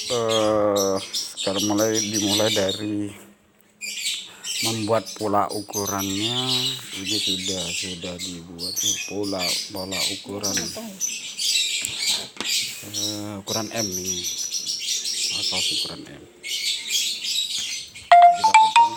Sekarang dimulai dari membuat pola ukurannya. Ini sudah dibuat pola ukuran ukuran M ini, kaos ukuran M. Kita potong.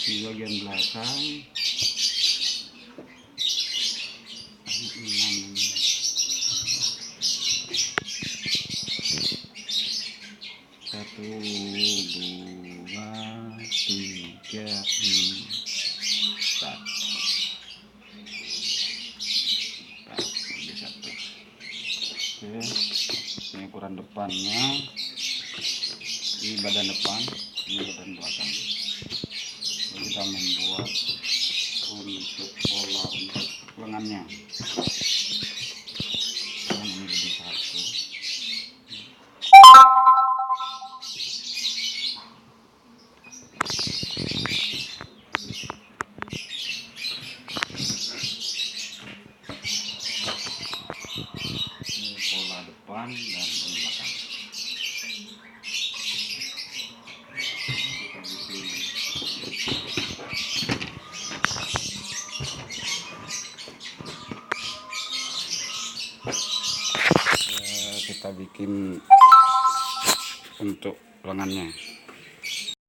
Di bagian belakang satu, dua, tiga, empat. Ini satu. Oke, ini ukuran depannya. Ini badan depan, ini badan belakang. Kita membuat untuk pola untuk lengannya. Ini jadi satu. Ini pola depan dan belakang. Kita bikin untuk lengannya.